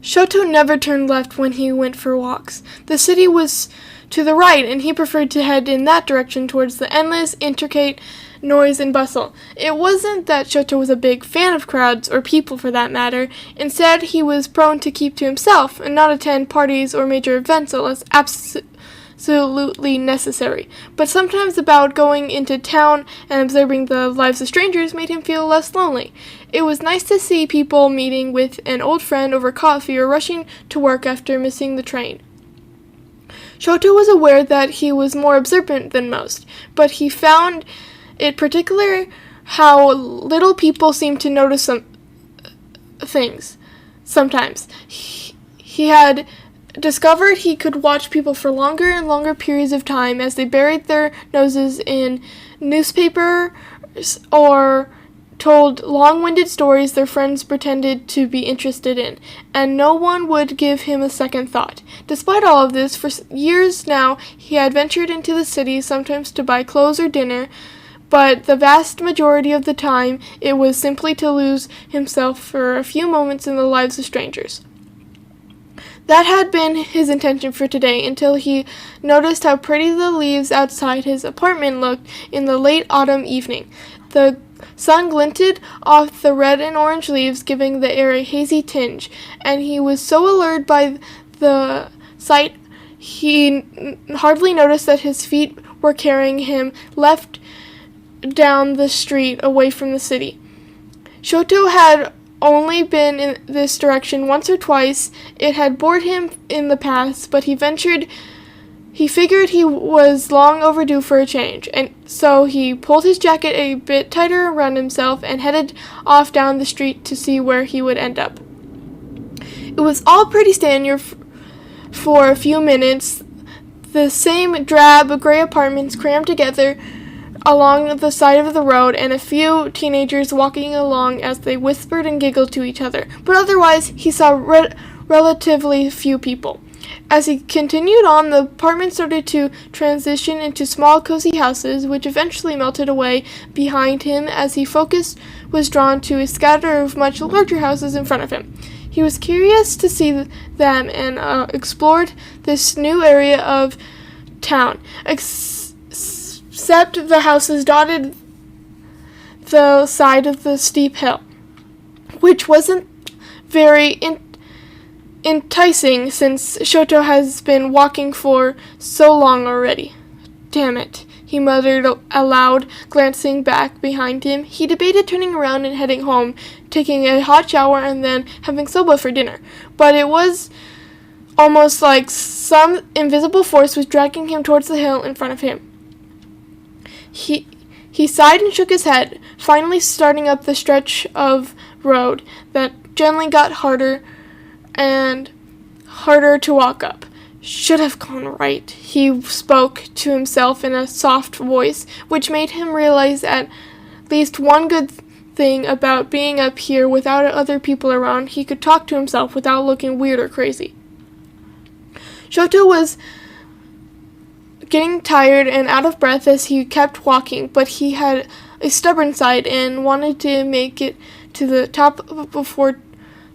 Shoto never turned left when he went for walks. The city was to the right, and he preferred to head in that direction towards the endless, intricate noise and bustle. It wasn't that Shoto was a big fan of crowds, or people for that matter. Instead, he was prone to keep to himself and not attend parties or major events unless absolutely necessary. But sometimes about going into town and observing the lives of strangers made him feel less lonely. It was nice to see people meeting with an old friend over coffee or rushing to work after missing the train. Shoto was aware that he was more observant than most, but he found it particular how little people seemed to notice some things. Sometimes he had discovered he could watch people for longer and longer periods of time as they buried their noses in newspapers or told long-winded stories their friends pretended to be interested in, and no one would give him a second thought. Despite all of this, for years now, he had ventured into the city, sometimes to buy clothes or dinner, but the vast majority of the time it was simply to lose himself for a few moments in the lives of strangers. That had been his intention for today until he noticed how pretty the leaves outside his apartment looked in the late autumn evening. The sun glinted off the red and orange leaves, giving the air a hazy tinge, and he was so allured by the sight he hardly noticed that his feet were carrying him left down the street away from the city. Shoto had only been in this direction once or twice. It had bored him in the past, but he figured he was long overdue for a change, and so he pulled his jacket a bit tighter around himself and headed off down the street to see where he would end up. It was all pretty standard for a few minutes, the same drab gray apartments crammed together along the side of the road, and a few teenagers walking along as they whispered and giggled to each other. But otherwise, he saw relatively few people. As he continued on, the apartments started to transition into small, cozy houses, which eventually melted away behind him as his focus was drawn to a scatter of much larger houses in front of him. He was curious to see them and explored this new area of town, except the houses dotted the side of the steep hill, which wasn't very enticing since Shoto has been walking for so long already. Damn it, he muttered aloud, glancing back behind him. He debated turning around and heading home, taking a hot shower, and then having soba for dinner. But it was almost like some invisible force was dragging him towards the hill in front of him. He sighed and shook his head, finally starting up the stretch of road that gently got harder and harder to walk up. Should have gone right, he spoke to himself in a soft voice, which made him realize at least one good thing about being up here without other people around. He could talk to himself without looking weird or crazy. Shoto was getting tired and out of breath as he kept walking, but he had a stubborn side and wanted to make it to the top before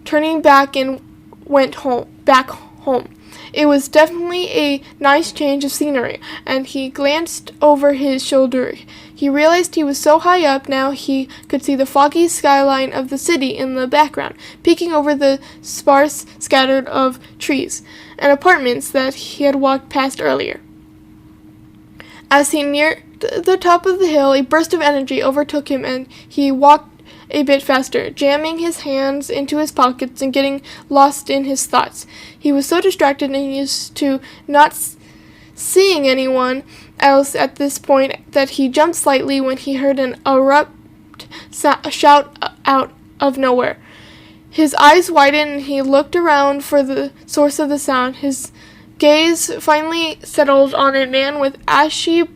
turning back and went back home. It was definitely a nice change of scenery, and he glanced over his shoulder. He realized he was so high up now he could see the foggy skyline of the city in the background, peeking over the sparse scatter of trees and apartments that he had walked past earlier. As he neared the top of the hill, a burst of energy overtook him, and he walked a bit faster, jamming his hands into his pockets and getting lost in his thoughts. He was so distracted and used to not seeing anyone else at this point that he jumped slightly when he heard an abrupt shout out of nowhere. His eyes widened and he looked around for the source of the sound. His gaze finally settled on a man with ashy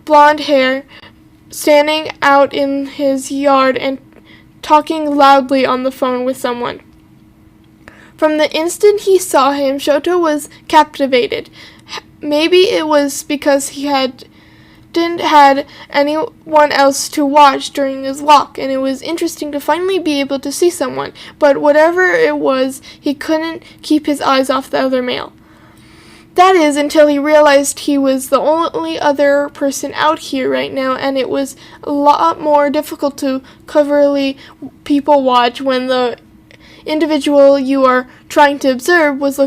blonde hair standing out in his yard and talking loudly on the phone with someone. From the instant he saw him, Shoto was captivated. Maybe it was because he had didn't had anyone else to watch during his walk, and it was interesting to finally be able to see someone. But whatever it was, he couldn't keep his eyes off the other male. That is, until he realized he was the only other person out here right now, and it was a lot more difficult to covertly people watch when the individual you are trying to observe was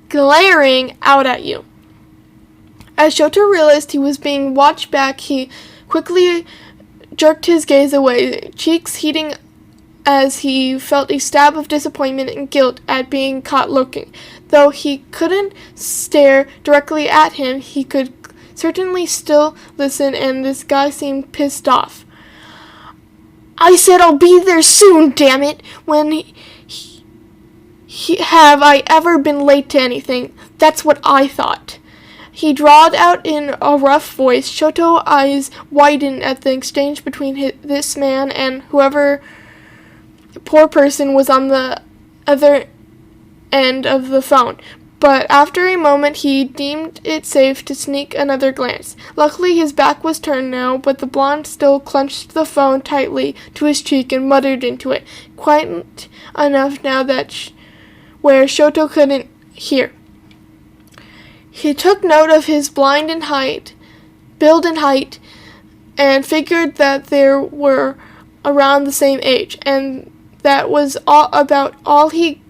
glaring out at you. As Shoto realized he was being watched back, he quickly jerked his gaze away, cheeks heating as he felt a stab of disappointment and guilt at being caught looking. Though he couldn't stare directly at him, he could certainly still listen, and this guy seemed pissed off. "I said I'll be there soon, damn it! When have I ever been late to anything? That's what I thought." He drawled out in a rough voice. Shoto's eyes widened at the exchange between this man and whoever poor person was on the other end of the phone. But after a moment, he deemed it safe to sneak another glance. Luckily, his back was turned now, but the blonde still clenched the phone tightly to his cheek and muttered into it, quiet enough now that where Shoto couldn't hear. He took note of his build and height, and figured that they were around the same age, and that was about all he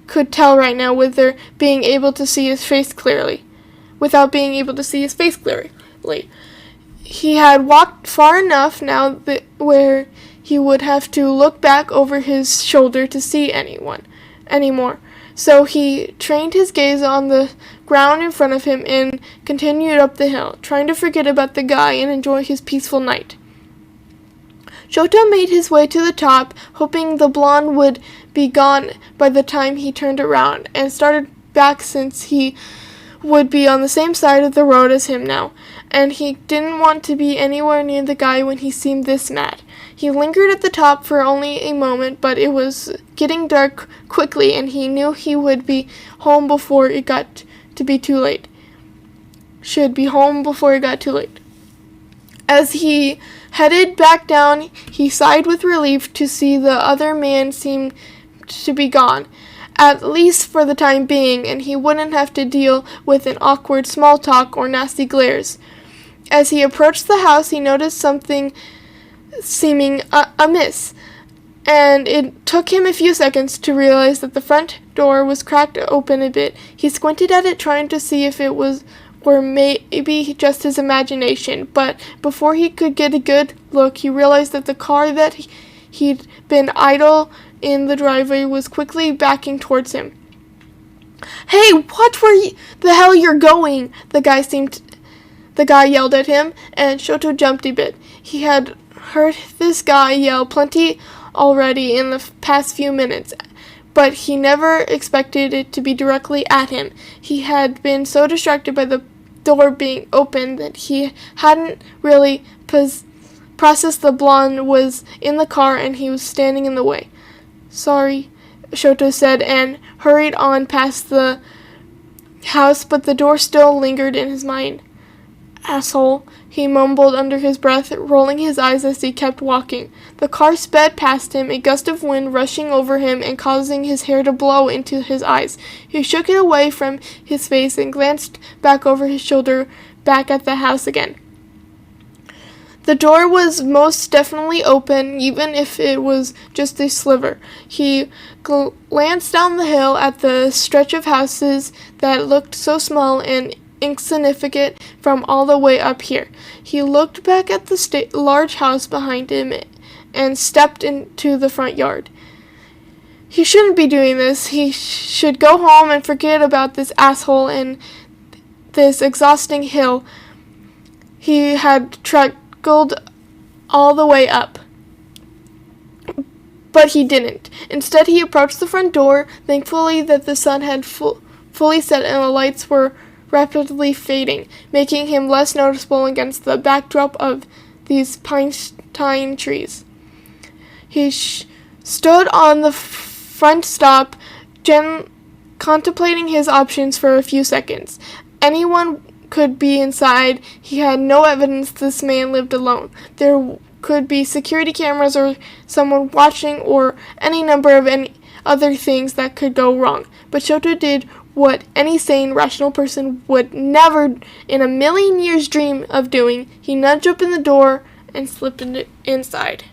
could tell right now without being able to see his face clearly. He had walked far enough now where he would have to look back over his shoulder to see anyone anymore. So he trained his gaze on the ground in front of him and continued up the hill, trying to forget about the guy and enjoy his peaceful night. Shoto made his way to the top, hoping the blonde would be gone by the time he turned around, and started back since he would be on the same side of the road as him now, and he didn't want to be anywhere near the guy when he seemed this mad. He lingered at the top for only a moment, but it was getting dark quickly, and he knew he would be home before it got to be too late. As he headed back down, he sighed with relief to see the other man seem to be gone, at least for the time being, and he wouldn't have to deal with an awkward small talk or nasty glares. As he approached the house, he noticed something seeming amiss, and it took him a few seconds to realize that the front door was cracked open a bit. He squinted at it, trying to see if it were maybe just his imagination, but before he could get a good look, he realized that the car that he'd been idle in the driveway was quickly backing towards him. "Hey, watch where the hell you're going!" The guy yelled at him, and Shoto jumped a bit. He had heard this guy yell plenty already in the past few minutes, but he never expected it to be directly at him. He had been so distracted by the door being open that he hadn't really processed the blonde was in the car and he was standing in the way. "Sorry," Shoto said, and hurried on past the house, but the door still lingered in his mind. "Asshole," he mumbled under his breath, rolling his eyes as he kept walking. The car sped past him, a gust of wind rushing over him and causing his hair to blow into his eyes. He shook it away from his face and glanced back over his shoulder, back at the house again. The door was most definitely open, even if it was just a sliver. He glanced down the hill at the stretch of houses that looked so small and insignificant from all the way up here. He looked back at the large house behind him and stepped into the front yard. He shouldn't be doing this. He should go home and forget about this asshole and this exhausting hill he had trudged all the way up. But he didn't. Instead, he approached the front door, thankfully that the sun had fully set and the lights were rapidly fading, making him less noticeable against the backdrop of these pine trees. He stood on the front step, contemplating his options for a few seconds. Anyone could be inside. He had no evidence this man lived alone. There could be security cameras or someone watching or any number of any other things that could go wrong. But Shoto did what any sane, rational person would never in a million years dream of doing. He nudged open the door and slipped inside.